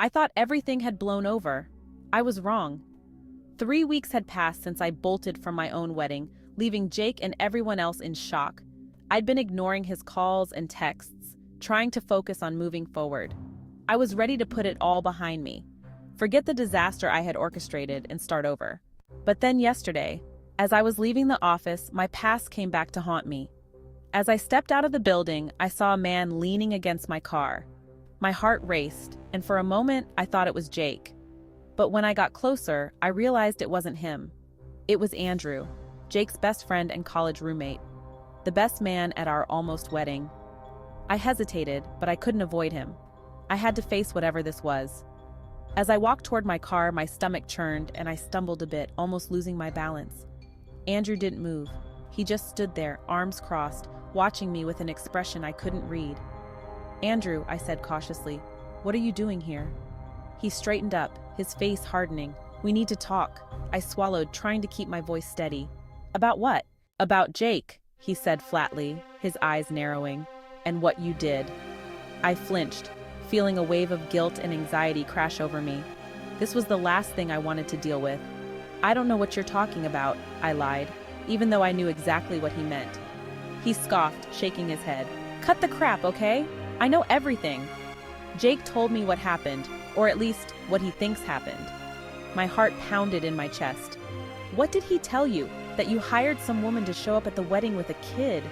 I thought everything had blown over. I was wrong. 3 weeks had passed since I bolted from my own wedding, leaving Jake and everyone else in shock. I'd been ignoring his calls and texts, trying to focus on moving forward. I was ready to put it all behind me, forget the disaster I had orchestrated, and start over. But then yesterday, as I was leaving the office, my past came back to haunt me. As I stepped out of the building, I saw a man leaning against my car. My heart raced, and for a moment, I thought it was Jake. But when I got closer, I realized it wasn't him. It was Andrew, Jake's best friend and college roommate, the best man at our almost wedding. I hesitated, but I couldn't avoid him. I had to face whatever this was. As I walked toward my car, my stomach churned and I stumbled a bit, almost losing my balance. Andrew didn't move. He just stood there, arms crossed, watching me with an expression I couldn't read. "Andrew," I said cautiously, "what are you doing here?" He straightened up, his face hardening. "We need to talk." I swallowed, trying to keep my voice steady. "About what?" "About Jake," he said flatly, his eyes narrowing. "And what you did." I flinched, feeling a wave of guilt and anxiety crash over me. This was the last thing I wanted to deal with. "I don't know what you're talking about," I lied, even though I knew exactly what he meant. He scoffed, shaking his head. "Cut the crap, okay? I know everything." Jake told me what happened, or at least what he thinks happened. My heart pounded in my chest. "What did he tell you? That you hired some woman to show up at the wedding with a kid?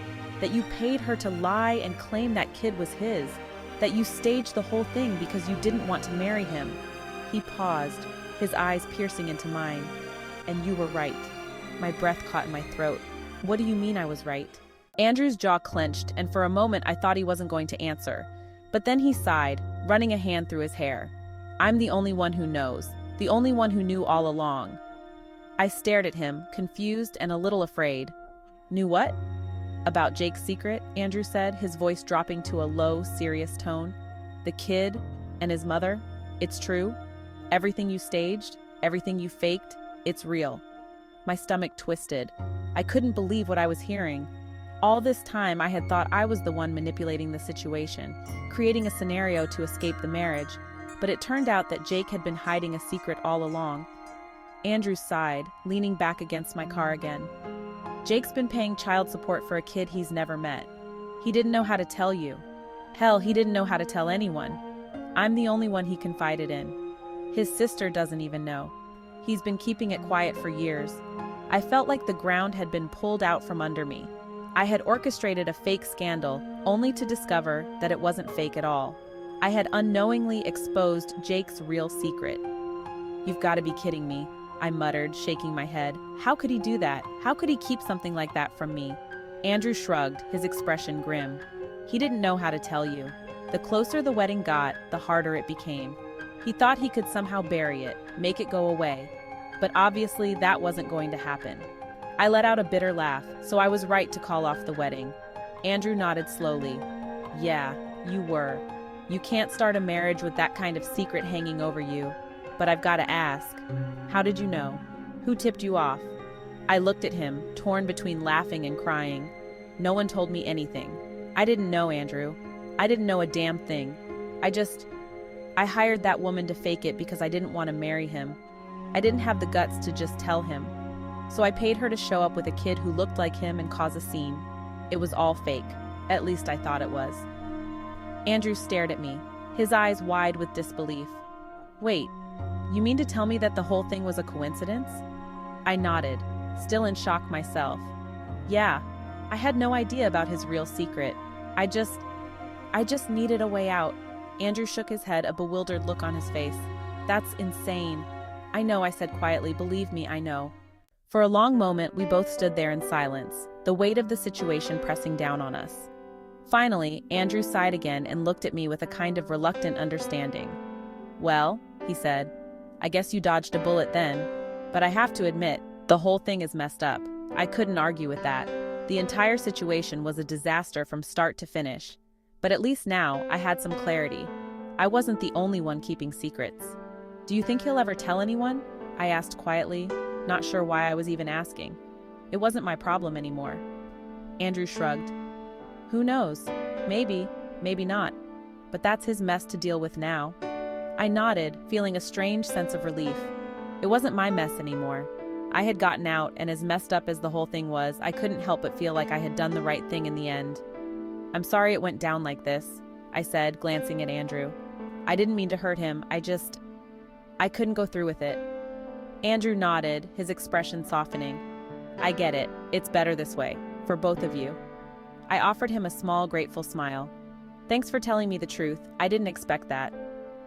That you paid her to lie and claim that kid was his? That you staged the whole thing because you didn't want to marry him?" He paused, his eyes piercing into mine. "And you were right." My breath caught in my throat. "What do you mean I was right?" Andrew's jaw clenched, and for a moment I thought he wasn't going to answer. But then he sighed, running a hand through his hair. "I'm the only one who knows, the only one who knew all along." I stared at him, confused and a little afraid. "Knew what?" "About Jake's secret," Andrew said, his voice dropping to a low, serious tone. "The kid and his mother. It's true. Everything you staged, everything you faked, it's real." My stomach twisted. I couldn't believe what I was hearing. All this time I had thought I was the one manipulating the situation, creating a scenario to escape the marriage, but it turned out that Jake had been hiding a secret all along. Andrew sighed, leaning back against my car again. "Jake's been paying child support for a kid he's never met. He didn't know how to tell you. Hell, he didn't know how to tell anyone. I'm the only one he confided in. His sister doesn't even know. He's been keeping it quiet for years." I felt like the ground had been pulled out from under me. I had orchestrated a fake scandal, only to discover that it wasn't fake at all. I had unknowingly exposed Jake's real secret. "You've got to be kidding me," I muttered, shaking my head. "How could he do that? How could he keep something like that from me?" Andrew shrugged, his expression grim. "He didn't know how to tell you. The closer the wedding got, the harder it became. He thought he could somehow bury it, make it go away. But obviously that wasn't going to happen." I let out a bitter laugh, so I was right to call off the wedding. Andrew nodded slowly. "Yeah, you were. You can't start a marriage with that kind of secret hanging over you. But I've got to ask, how did you know? Who tipped you off?" I looked at him, torn between laughing and crying. "No one told me anything. I didn't know, Andrew. I didn't know a damn thing. I hired that woman to fake it because I didn't want to marry him. I didn't have the guts to just tell him. So I paid her to show up with a kid who looked like him and cause a scene. It was all fake. At least I thought it was." Andrew stared at me, his eyes wide with disbelief. "Wait, you mean to tell me that the whole thing was a coincidence?" I nodded, still in shock myself. "Yeah, I had no idea about his real secret. I just needed a way out." Andrew shook his head, a bewildered look on his face. "That's insane." "I know," I said quietly. "Believe me, I know." For a long moment, we both stood there in silence, the weight of the situation pressing down on us. Finally, Andrew sighed again and looked at me with a kind of reluctant understanding. "Well," he said, "I guess you dodged a bullet then. But I have to admit, the whole thing is messed up." I couldn't argue with that. The entire situation was a disaster from start to finish. But at least now, I had some clarity. I wasn't the only one keeping secrets. "Do you think he'll ever tell anyone?" I asked quietly, not sure why I was even asking. It wasn't my problem anymore. Andrew shrugged. "Who knows? Maybe, maybe not. But that's his mess to deal with now." I nodded, feeling a strange sense of relief. It wasn't my mess anymore. I had gotten out, and as messed up as the whole thing was, I couldn't help but feel like I had done the right thing in the end. "I'm sorry it went down like this," I said, glancing at Andrew. "I didn't mean to hurt him, I couldn't go through with it." Andrew nodded, his expression softening. "I get it. It's better this way, for both of you." I offered him a small, grateful smile. "Thanks for telling me the truth. I didn't expect that."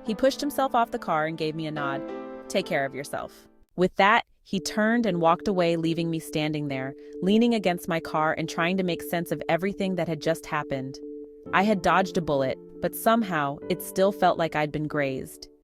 He pushed himself off the car and gave me a nod. "Take care of yourself." With that, he turned and walked away, leaving me standing there, leaning against my car and trying to make sense of everything that had just happened. I had dodged a bullet, but somehow it still felt like I'd been grazed.